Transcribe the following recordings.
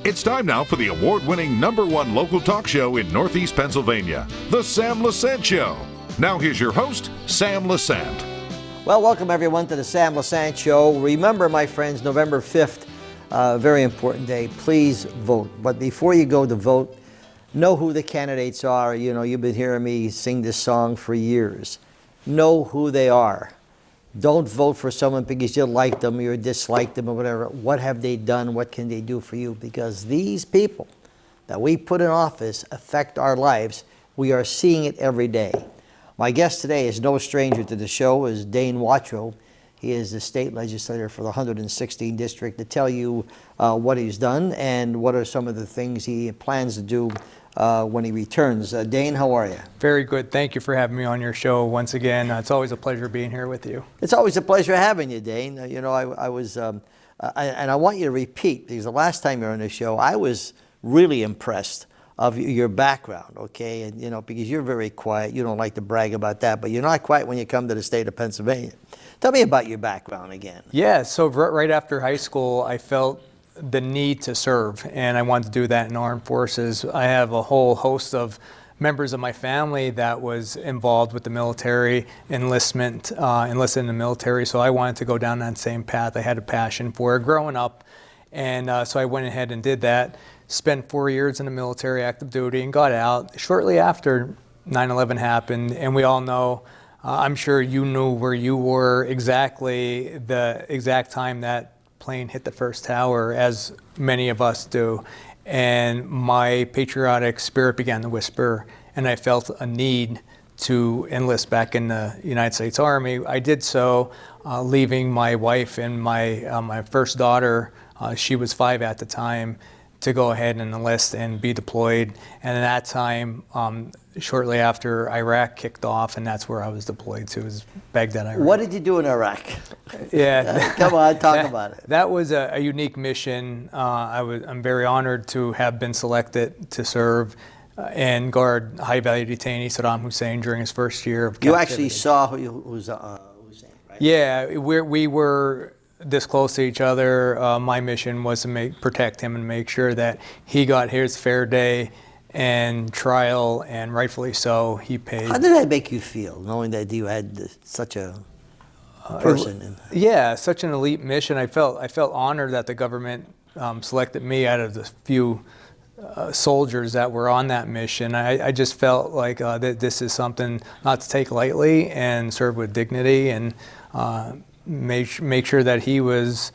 It's time now for the award-winning #1 local talk show in Northeast Pennsylvania, The Sam Lesante Show. Now here's your host, Sam Lesante. Well, welcome everyone to the Sam Lesante Show. Remember, my friends, November 5th, very important day. Please vote. But before you go to vote, know who the candidates are. You know, you've been hearing me sing this song for years. Know who they are. Don't vote for someone because you like them or you dislike them or whatever. What have they done? What can they do for you? Because these people that we put in office affect our lives. We are seeing it every day. My guest today is no stranger to the show, is Dane Watro. He is the state legislator for the 116th district, to tell you what he's done and what are some of the things he plans to do when he returns. Dane, how are you? Very good. Thank you for having me on your show once again. It's always a pleasure being here with you. It's always a pleasure having you, Dane. You know, I was, and I want you to repeat, because the last time you were on the show, I was really impressed of your background, okay? And, you know, because you're very quiet. You don't like to brag about that, but you're not quiet when you come to the state of Pennsylvania. Tell me about your background again. Yeah, so right after high school, I felt the need to serve, and I wanted to do that in armed forces. I have a whole host of members of my family that was involved with the military, enlisted in the military, so I wanted to go down that same path. I had a passion for it growing up, and so I went ahead and did that. Spent 4 years in the military, active duty, and got out shortly after 9/11 happened, and we all know, I'm sure you knew where you were exactly, the exact time that plane hit the first tower, as many of us do, and my patriotic spirit began to whisper, and I felt a need to enlist back in the United States Army. I did so, leaving my wife and my first daughter, she was 5 at the time, to go ahead and enlist and be deployed. And at that time, shortly after Iraq kicked off, and that's where I was deployed to, is Baghdad, Iraq. What did you do in Iraq? Yeah. Come on, talk about it. That was a unique mission. I'm very honored to have been selected to serve and guard high-value detainee Saddam Hussein during his first year of captivity. You actually saw Hussein, right? Yeah, we were this close to each other. My mission was to protect him and make sure that he got his fair day and trial, and rightfully so, he paid. How did that make you feel, knowing that you had such a person? Yeah, such an elite mission. I felt honored that the government selected me out of the few soldiers that were on that mission. I just felt like that this is something not to take lightly, and serve with dignity, and make sure that he was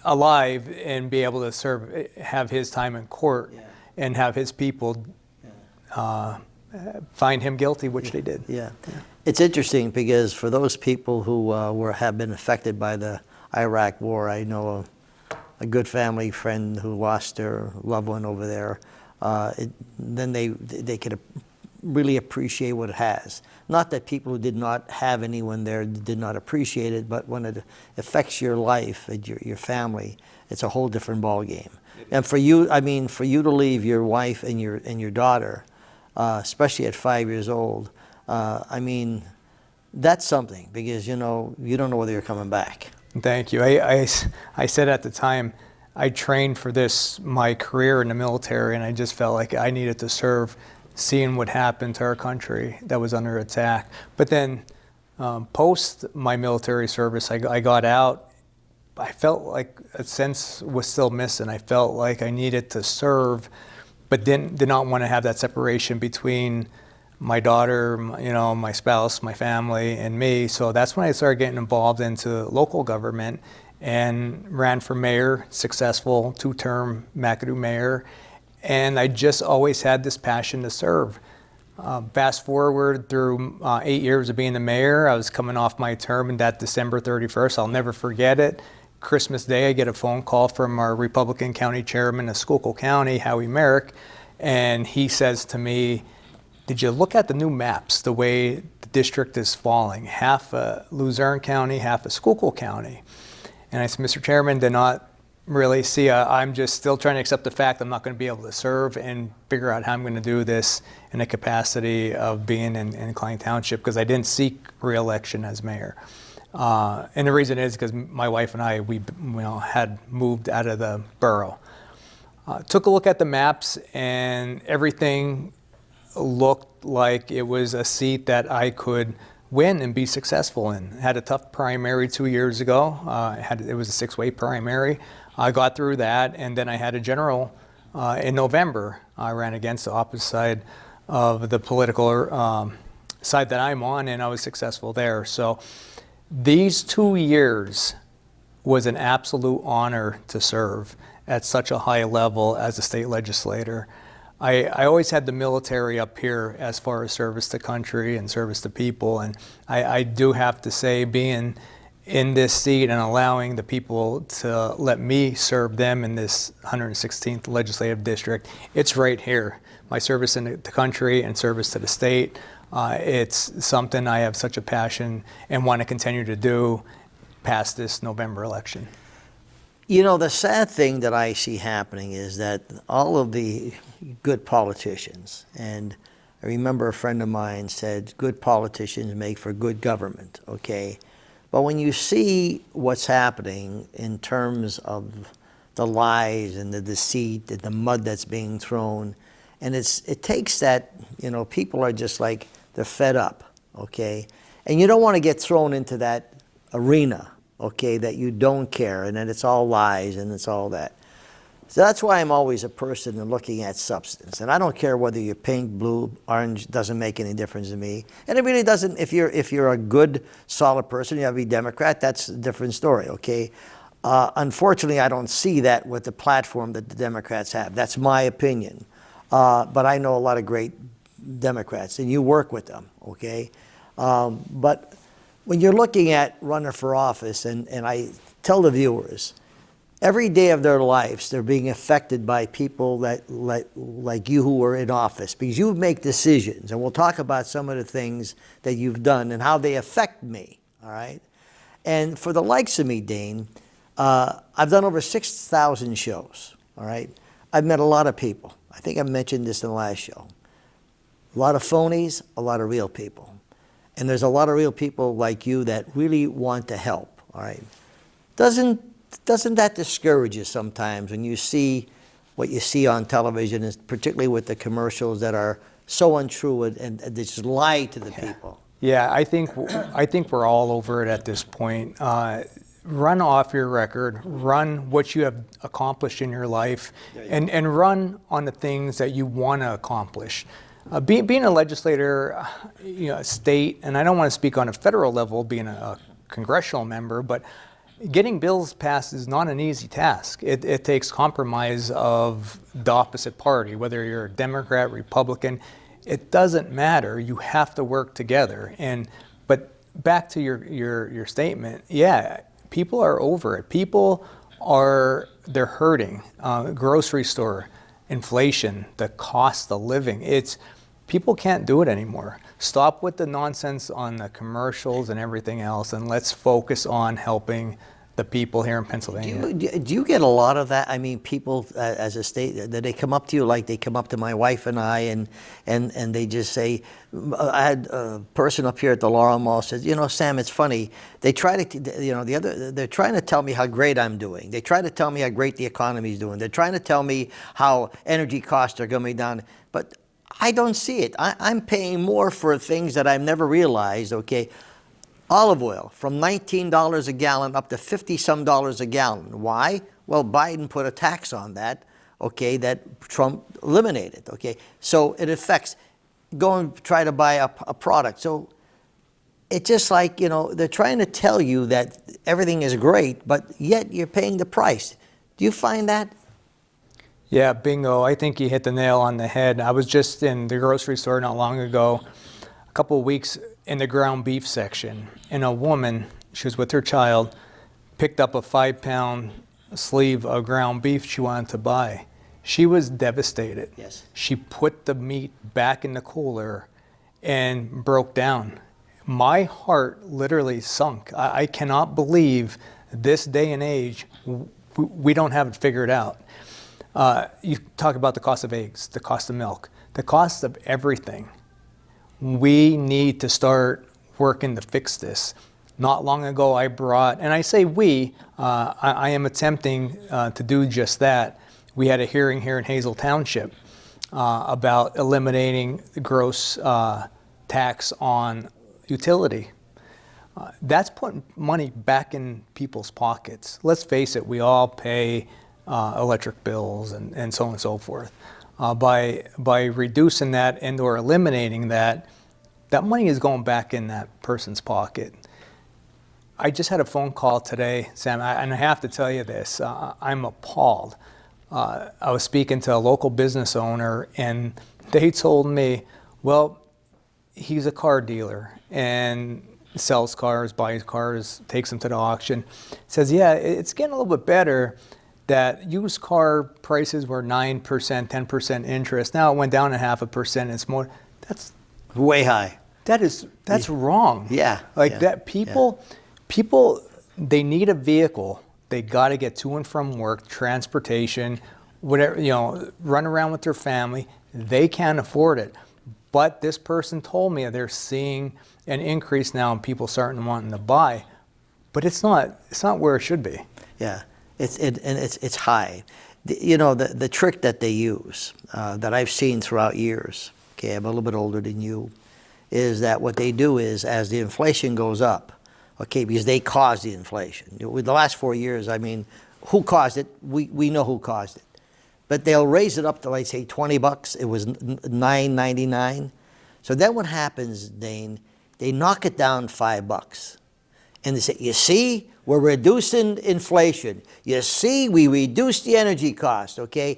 alive and be able to have his time in court, and have his people find him guilty, which they did. Yeah. It's interesting because for those people who have been affected by the Iraq War, I know a good family friend who lost their loved one over there. Then they could really appreciate what it has. Not that people who did not have anyone there did not appreciate it, but when it affects your life and your family, it's a whole different ballgame. And for you, I mean, for you to leave your wife and your daughter, especially at 5 years old, I mean, that's something, because you know you don't know whether you're coming back. Thank you. I said at the time, I trained for this, my career in the military, and I just felt like I needed to serve, seeing what happened to our country that was under attack. But then post my military service, I got out. I felt like a sense was still missing. I felt like I needed to serve, but did not want to have that separation between my daughter, my spouse, my family, and me. So that's when I started getting involved into local government and ran for mayor, successful 2-term McAdoo mayor. And I just always had this passion to serve. Fast forward through 8 years of being the mayor, I was coming off my term, and that December 31st, I'll never forget it. Christmas Day, I get a phone call from our Republican county chairman of Schuylkill County, Howie Merrick, and he says to me, "Did you look at the new maps, the way the district is falling? Half of Luzerne County, half of Schuylkill County." And I said, "Mr. Chairman, they're not really. See, I'm just still trying to accept the fact I'm not going to be able to serve and figure out how I'm going to do this in the capacity of being in Klein Township, because I didn't seek re-election as mayor. And the reason is because my wife and I, we had moved out of the borough. Took a look at the maps, and everything looked like it was a seat that I could win and be successful in. Had a tough primary 2 years ago. It was a 6-way primary. I got through that, and then I had a general in November. I ran against the opposite side of the political side that I'm on, and I was successful there. So these 2 years was an absolute honor to serve at such a high level as a state legislator. I always had the military up here as far as service to country and service to people, and I do have to say, being in this seat and allowing the people to let me serve them in this 116th legislative district, it's right here. My service in the country and service to the state, it's something I have such a passion and want to continue to do past this November election. You know, the sad thing that I see happening is that all of the good politicians, and I remember a friend of mine said, good politicians make for good government, okay? But when you see what's happening in terms of the lies and the deceit and the mud that's being thrown, and it takes that, you know, people are just like, they're fed up, okay? And you don't want to get thrown into that arena, okay, that you don't care, and then it's all lies and it's all that. So that's why I'm always a person in looking at substance. And I don't care whether you're pink, blue, orange, doesn't make any difference to me. And it really doesn't, if you're a good, solid person, you have to be Democrat, that's a different story, okay? Unfortunately, I don't see that with the platform that the Democrats have. That's my opinion. But I know a lot of great Democrats, and you work with them, okay? But when you're looking at running for office, and I tell the viewers, every day of their lives, they're being affected by people that like you who are in office, because you make decisions, and we'll talk about some of the things that you've done and how they affect me, all right? And for the likes of me, Dane, I've done over 6,000 shows, all right? I've met a lot of people. I think I mentioned this in the last show. A lot of phonies, a lot of real people. And there's a lot of real people like you that really want to help, all right? Doesn't that discourage you sometimes when you see what you see on television, and particularly with the commercials that are so untrue and they just lie to the people? Yeah, I think we're all over it at this point. Run off your record, run what you have accomplished in your life, and run on the things that you want to accomplish. Being a legislator, you know, state, and I don't want to speak on a federal level, being a congressional member, but getting bills passed is not an easy task. It takes compromise of the opposite party, whether you're a Democrat, Republican, it doesn't matter. You have to work together. But back to your statement, yeah, people are over it. They're hurting. Grocery store, inflation, the cost of living. People can't do it anymore. Stop with the nonsense on the commercials and everything else, and let's focus on helping the people here in Pennsylvania. Do you get a lot of that? I mean, people as a state, that they come up to you like they come up to my wife and I, and they just say, I had a person up here at the Laurel Mall says, you know, Sam, it's funny. They try to, you know, they're trying to tell me how great I'm doing. They try to tell me how great the economy is doing. They're trying to tell me how energy costs are going down, but I don't see it. I'm paying more for things that I've never realized, okay? Olive oil from $19 a gallon up to $50-some a gallon. Why? Well, Biden put a tax on that, okay, that Trump eliminated, okay? So it affects, go and try to buy a product. So it's just like, you know, they're trying to tell you that everything is great, but yet you're paying the price. Do you find that? Yeah, bingo. I think you hit the nail on the head. I was just in the grocery store not long ago, a couple of weeks in the ground beef section, and a woman, she was with her child, picked up a 5-pound sleeve of ground beef she wanted to buy. She was devastated. Yes. She put the meat back in the cooler and broke down. My heart literally sunk. I cannot believe this day and age we don't have it figured out. You talk about the cost of eggs, the cost of milk, the cost of everything. We need to start working to fix this. Not long ago, I brought, and I say we, I am attempting to do just that. We had a hearing here in Hazel Township about eliminating the gross tax on utility. That's putting money back in people's pockets. Let's face it, we all pay electric bills and so on and so forth. By reducing that and or eliminating that, that money is going back in that person's pocket. I just had a phone call today, Sam, and I have to tell you this. I'm appalled. I was speaking to a local business owner, and they told me, well, he's a car dealer and sells cars, buys cars, takes them to the auction. Says, yeah, it's getting a little bit better that used car prices were 9%, 10% interest. Now it went down 0.5%. It's more, that's way high. That's wrong. Yeah. That people, they need a vehicle. They got to get to and from work, transportation, whatever, run around with their family. They can't afford it. But this person told me they're seeing an increase now in people starting wanting to buy. But it's not where it should be. Yeah, it's high. The trick that they use, that I've seen throughout years, okay, I'm a little bit older than you, is that what they do is as the inflation goes up, okay, because they caused the inflation. With the last 4 years, I mean, who caused it? We know who caused it. But they'll raise it up to, like, say, $20. It was $9.99. So then what happens, Dane, they knock it down $5. And they say, you see, we're reducing inflation. You see, we reduced the energy cost, okay?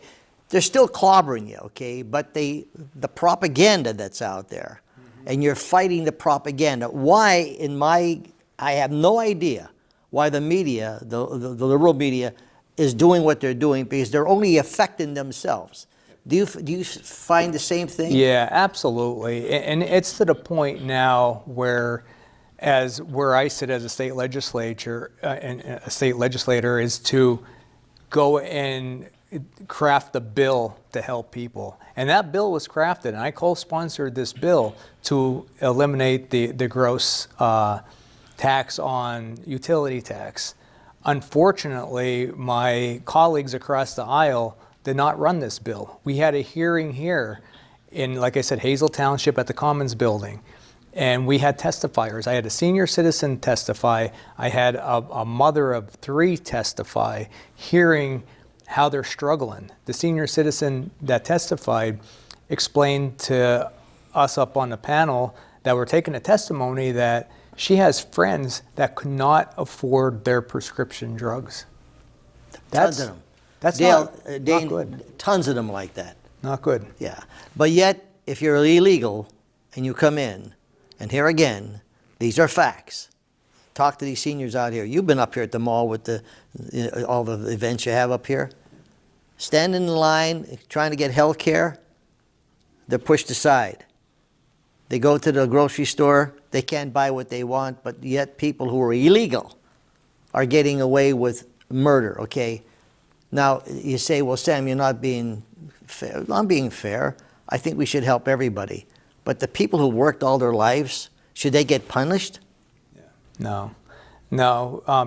They're still clobbering you, okay? But the propaganda that's out there, and you're fighting the propaganda. Why, I have no idea why the media, the liberal media, is doing what they're doing, because they're only affecting themselves. Do you find the same thing? Yeah, absolutely. And it's to the point now where I sit as a state legislator, and a state legislator is to go and craft a bill to help people. And that bill was crafted, and I co-sponsored this bill to eliminate the gross tax on utility tax. Unfortunately, my colleagues across the aisle did not run this bill. We had a hearing here in, like I said, Hazel Township at the Commons building, and we had testifiers. I had a senior citizen testify. I had a mother of 3 testify, hearing how they're struggling. The senior citizen that testified explained to us up on the panel that were taking the testimony that she has friends that could not afford their prescription drugs. Tons of them. That's Dale, not good. Tons of them like that. Not good. Yeah. But yet, if you're illegal and you come in, and here again, these are facts. Talk to these seniors out here. You've been up here at the mall with all the events you have up here. Standing in line, trying to get health care, they're pushed aside. They go to the grocery store, they can't buy what they want, but yet people who are illegal are getting away with murder, okay? Now, you say, well, Sam, you're not being fair. I'm being fair. I think we should help everybody. But the people who worked all their lives, should they get punished? No.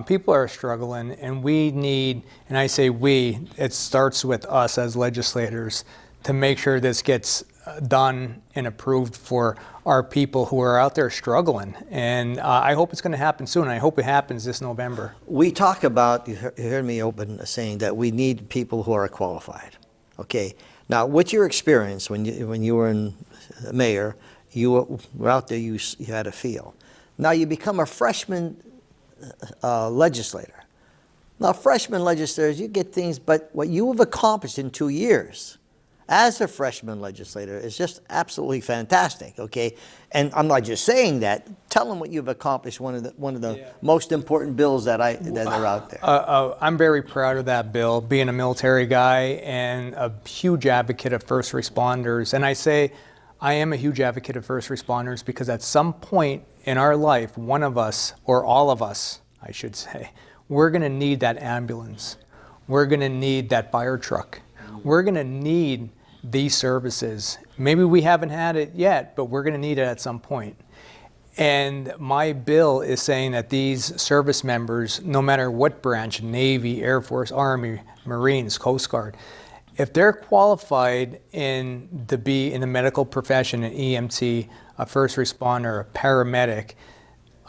People are struggling, and we need, and I say we, it starts with us as legislators to make sure this gets done and approved for our people who are out there struggling. And I hope it's going to happen soon. I hope it happens this November. We talk about, you heard me open saying that we need people who are qualified. Okay. Now, what's your experience when you were in mayor? You were out there, you had a feel. Now you become a freshman legislator. Now, freshman legislators, you get things, but what you have accomplished in 2 years as a freshman legislator is just absolutely fantastic, okay? And I'm not just saying that. Tell them what you've accomplished, one of the most important bills that are out there. I'm very proud of that bill, being a military guy and a huge advocate of first responders. And I say I am a huge advocate of first responders because at some point in our life, one of us, or all of us, I should say, we're going to need that ambulance. we're going to need that fire truck. We're going to need these services. Maybe we haven't had it yet, but we're going to need it at some point. And my bill is saying that these service members, no matter what branch, Navy, Air Force, Army, Marines, Coast Guard, if they're qualified to be in the medical profession, an EMT, a first responder, a paramedic,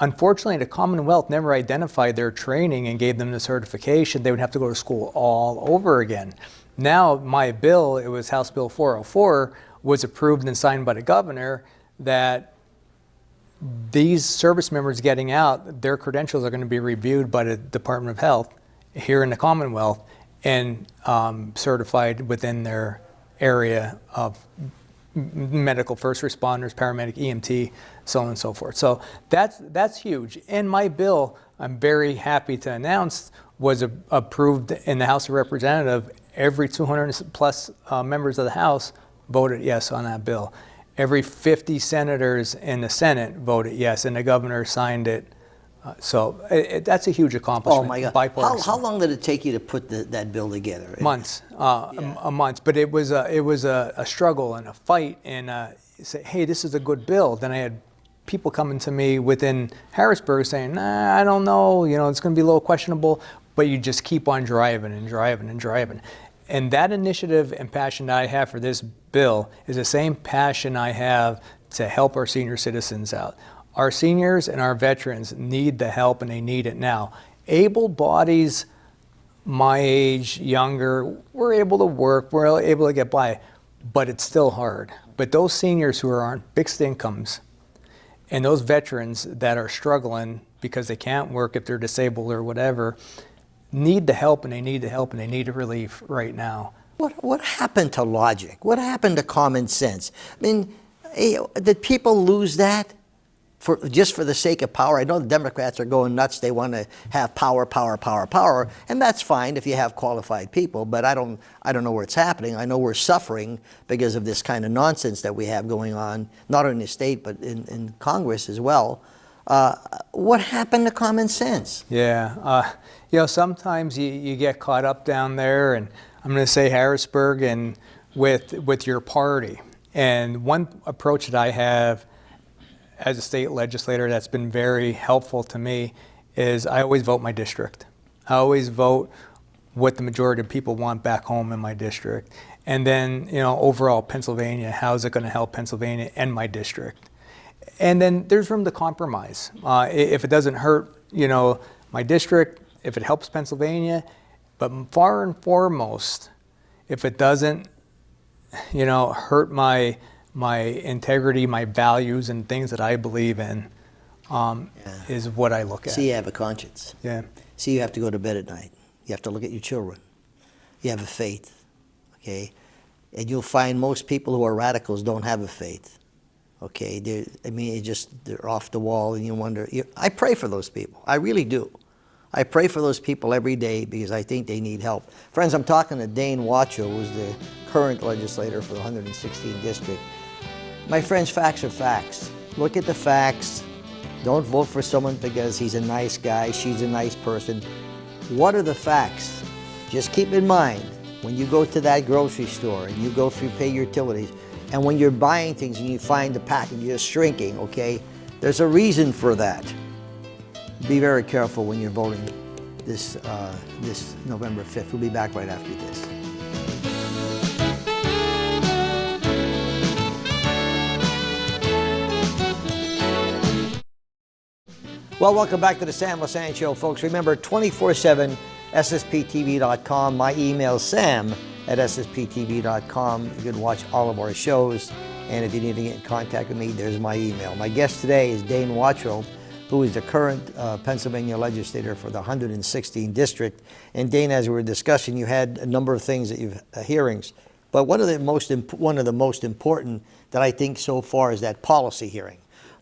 unfortunately the Commonwealth never identified their training and gave them the certification. They would have to go to school all over again. Now my bill, it was House Bill 404, was approved and signed by the governor that these service members getting out, their credentials are going to be reviewed by the Department of Health here in the Commonwealth and certified within their area of medical first responders, paramedic, EMT, so on and so forth. So that's huge. And my bill, I'm very happy to announce, was approved in the House of Representatives. Every 200 plus members of the House voted yes on that bill. Every 50 senators in the Senate voted yes, and the governor signed it. So that's a huge accomplishment. Oh my God! How long did it take you to put that bill together? Months, a month. But it was a struggle and a fight, and say, hey, this is a good bill. Then I had people coming to me within Harrisburg saying, nah, I don't know, it's going to be a little questionable. But you just keep on driving and driving and driving. And that initiative and passion that I have for this bill is the same passion I have to help our senior citizens out. Our seniors and our veterans need the help, and they need it now. Able bodies, my age, younger, we're able to work, we're able to get by, but it's still hard. But those seniors who are on fixed incomes and those veterans that are struggling because they can't work if they're disabled or whatever, need the help, and they need the help, and they need the relief right now. What happened to logic? What happened to common sense? I mean, did people lose that just for the sake of power? I know the Democrats are going nuts. They want to have power, power, power, power, and that's fine if you have qualified people. But I don't know where it's happening. I know we're suffering because of this kind of nonsense that we have going on, not only in the state but in Congress as well. What happened to common sense? Yeah, sometimes you get caught up down there, and I'm going to say Harrisburg, and with your party. And one approach that I have as a state legislator that's been very helpful to me is I always vote my district. I always vote what the majority of people want back home in my district. And then, overall Pennsylvania, how is it going to help Pennsylvania and my district? And then there's room to compromise. If it doesn't hurt, my district, if it helps Pennsylvania, but far and foremost, if it doesn't, hurt my integrity, my values, and things that I believe in, is what I look at. See, you have a conscience. Yeah. See, you have to go to bed at night. You have to look at your children. You have a faith, okay? And you'll find most people who are radicals don't have a faith, okay? They're off the wall, and you wonder. I pray for those people. I really do. I pray for those people every day because I think they need help. Friends, I'm talking to Dane Watro, who's the current legislator for the 116th District. My friends, facts are facts. Look at the facts. Don't vote for someone because he's a nice guy, she's a nice person. What are the facts? Just keep in mind, when you go to that grocery store and you go through pay your utilities, and when you're buying things and you find the package is shrinking, okay, there's a reason for that. Be very careful when you're voting this November 5th. We'll be back right after this. Well, welcome back to the Sam Lesante Show, folks. Remember, 24/7, SSPTV.com. My email, sam@SSPTV.com. You can watch all of our shows. And if you need to get in contact with me, there's my email. My guest today is Dane Watro, who is the current Pennsylvania legislator for the 116th District. And Dane, as we were discussing, you had a number of things that you've hearings, but one of the most important that I think so far is that policy hearing.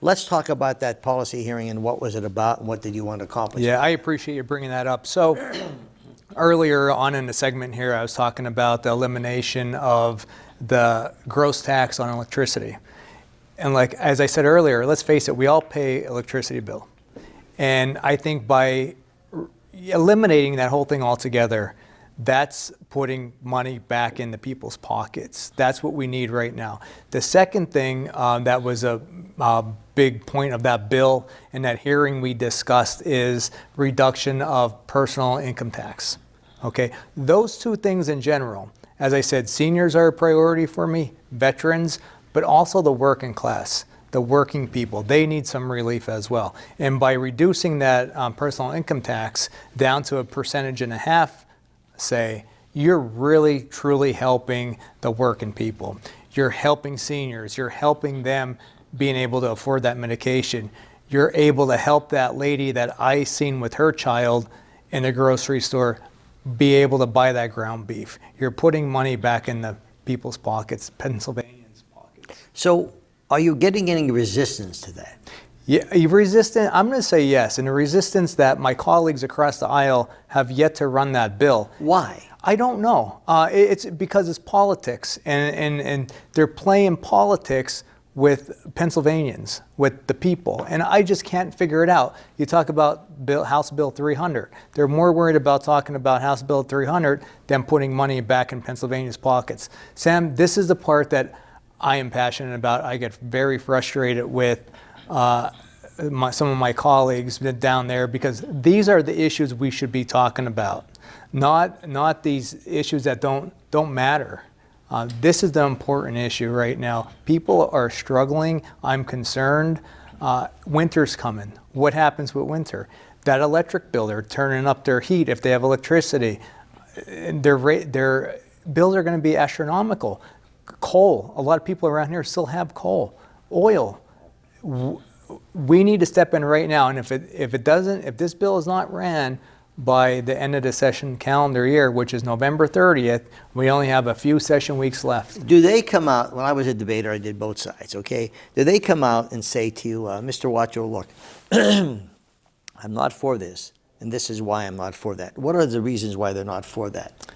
Let's talk about that policy hearing and what was it about and what did you want to accomplish? Yeah, I appreciate you bringing that up. So earlier on in the segment here, I was talking about the elimination of the gross tax on electricity. And like, as I said earlier, let's face it, we all pay electricity bill. And I think by eliminating that whole thing altogether, That's putting money back into people's pockets. That's what we need right now. The second thing that was a big point of that bill and that hearing we discussed is reduction of personal income tax. Okay, those two things in general. As I said, seniors are a priority for me, veterans, but also the working class, the working people. They need some relief as well. And by reducing that personal income tax down to 1.5%, say, you're really truly helping the working people. You're helping seniors. You're helping them being able to afford that medication. You're able to help that lady that I seen with her child in the grocery store be able to buy that ground beef. You're putting money back in the people's pockets, Pennsylvanians' pockets. So are you getting any resistance to that? Yeah, resistant. I'm going to say yes, and the resistance that my colleagues across the aisle have yet to run that bill. Why? I don't know. It's because it's politics, and they're playing politics with Pennsylvanians, with the people, and I just can't figure it out. You talk about House Bill 300. They're more worried about talking about House Bill 300 than putting money back in Pennsylvania's pockets. Sam, this is the part that I am passionate about. I get very frustrated with some of my colleagues down there because these are the issues we should be talking about, not these issues that don't matter. This is the important issue right now. People are struggling. I'm concerned. Winter's coming. What happens with winter? That electric bill, they're turning up their heat if they have electricity. Their bills are going to be astronomical. Coal, a lot of people around here still have coal. Oil. We need to step in right now, and if this bill is not ran by the end of the session calendar year, which is November 30th, we only have a few session weeks left. Do they come out, when I was a debater, I did both sides, okay? Do they come out and say to you, Mr. Watro, look, I'm not for this, and this is why I'm not for that? What are the reasons why they're not for that?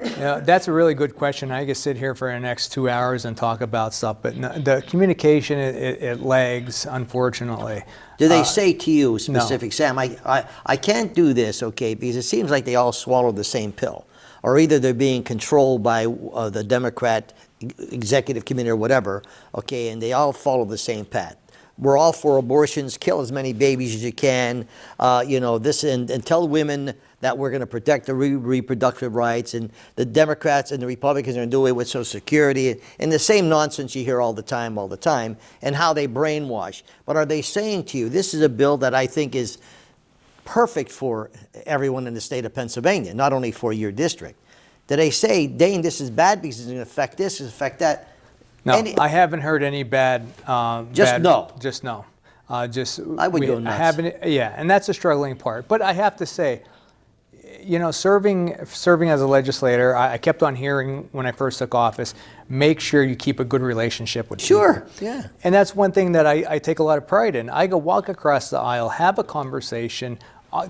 Yeah, that's a really good question. I could sit here for the next 2 hours and talk about stuff, but no, the communication, it lags, unfortunately. Do they say to you specific, no. Sam, I can't do this, okay, because it seems like they all swallow the same pill, or either they're being controlled by the Democrat executive committee or whatever, okay, and they all follow the same path. We're all for abortions, kill as many babies as you can, and tell women that we're going to protect the reproductive rights, and the Democrats and the Republicans are going to do away with Social Security, and the same nonsense you hear all the time, and how they brainwash. But are they saying to you, this is a bill that I think is perfect for everyone in the state of Pennsylvania, not only for your district? Do they say, Dane, this is bad because it's going to affect this, it's affect that? No, I haven't heard any bad. Just no. Just no. I would go nuts. Yeah, and that's the struggling part. But I have to say, serving as a legislator, I kept on hearing when I first took office, make sure you keep a good relationship with people. Sure, yeah. And that's one thing that I take a lot of pride in. I go walk across the aisle, have a conversation.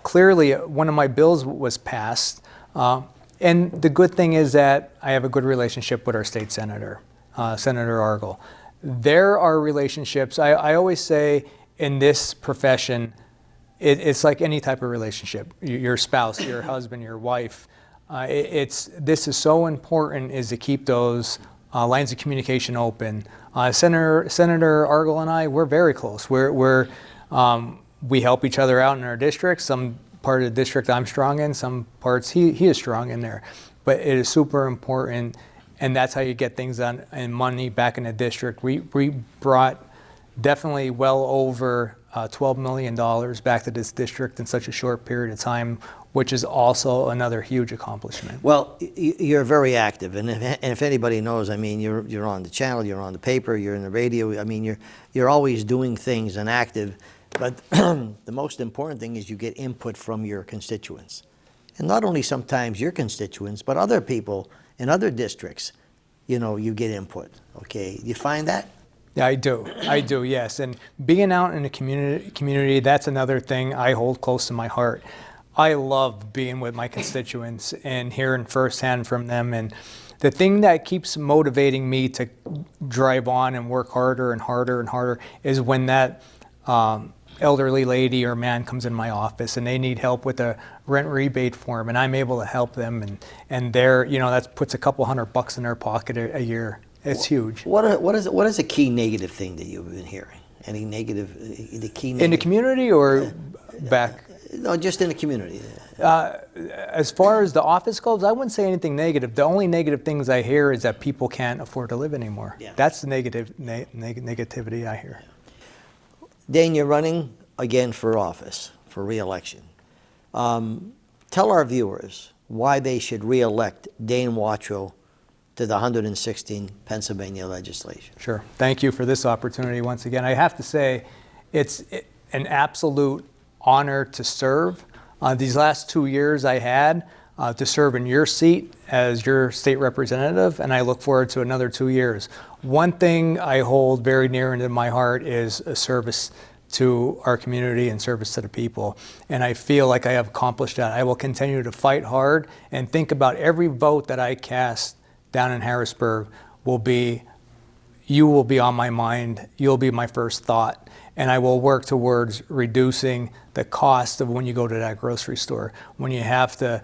Clearly, one of my bills was passed. And the good thing is that I have a good relationship with our state senator. Senator Argel. There are relationships, I always say in this profession, it's like any type of relationship, your spouse, your husband, your wife. This is so important is to keep those lines of communication open. Senator Argel and I, we're very close. We help each other out in our district. Some part of the district I'm strong in, some parts he is strong in there. But it is super important. And that's how you get things done and money back in the district. We brought definitely well over $12 million back to this district in such a short period of time, which is also another huge accomplishment. Well, you're very active, and if anybody knows, I mean, you're on the channel, you're on the paper, you're in the radio. I mean, you're always doing things and active. But the most important thing is you get input from your constituents, and not only sometimes your constituents, but other people in other districts, you get input, okay? You find that? Yeah, I do, yes. And being out in the community, that's another thing I hold close to my heart. I love being with my constituents and hearing firsthand from them. And the thing that keeps motivating me to drive on and work harder and harder and harder is when that elderly lady or man comes in my office and they need help with a rent rebate form, and I'm able to help them, and they're, that puts a couple $100 in their pocket a year. It's huge. What is a key negative thing that you've been hearing? Any negative, the key negative? In the community or back? No, just in the community. As far as the office goes, I wouldn't say anything negative. The only negative things I hear is that people can't afford to live anymore. Yeah. That's the negativity I hear. Dane, you're running again for office, for re-election. Tell our viewers why they should re-elect Dane Watro to the 116th Pennsylvania legislature. Sure. Thank you for this opportunity once again. I have to say, it's an absolute honor to serve. These last 2 years I had to serve in your seat as your state representative, and I look forward to another 2 years. One thing I hold very near into my heart is a service to our community and service to the people, and I feel like I have accomplished that. I will continue to fight hard and think about every vote that I cast down in Harrisburg you will be on my mind, you'll be my first thought, and I will work towards reducing the cost of when you go to that grocery store, when you have to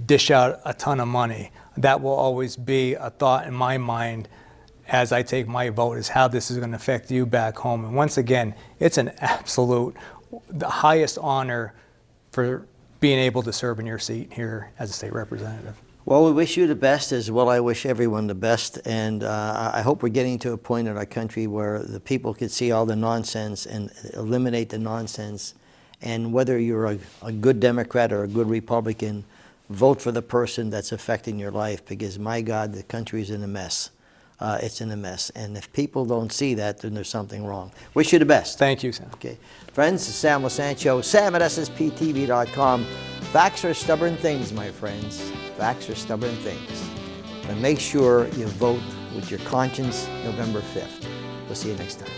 dish out a ton of money. That will always be a thought in my mind as I take my vote, is how this is going to affect you back home. And once again, it's an absolute, the highest honor for being able to serve in your seat here as a state representative. Well, we wish you the best as well. I wish everyone the best, and I hope we're getting to a point in our country where the people could see all the nonsense and eliminate the nonsense. And whether you're a good Democrat or a good Republican, vote for the person that's affecting your life, because my God, the country's in a mess. It's in a mess, and if people don't see that, then there's something wrong. Wish you the best. Thank you, Sam. Okay, friends, the Sam Lesante Show, sam@ssptv.com. Facts are stubborn things, my friends. Facts are stubborn things. But make sure you vote with your conscience November 5th. We'll see you next time.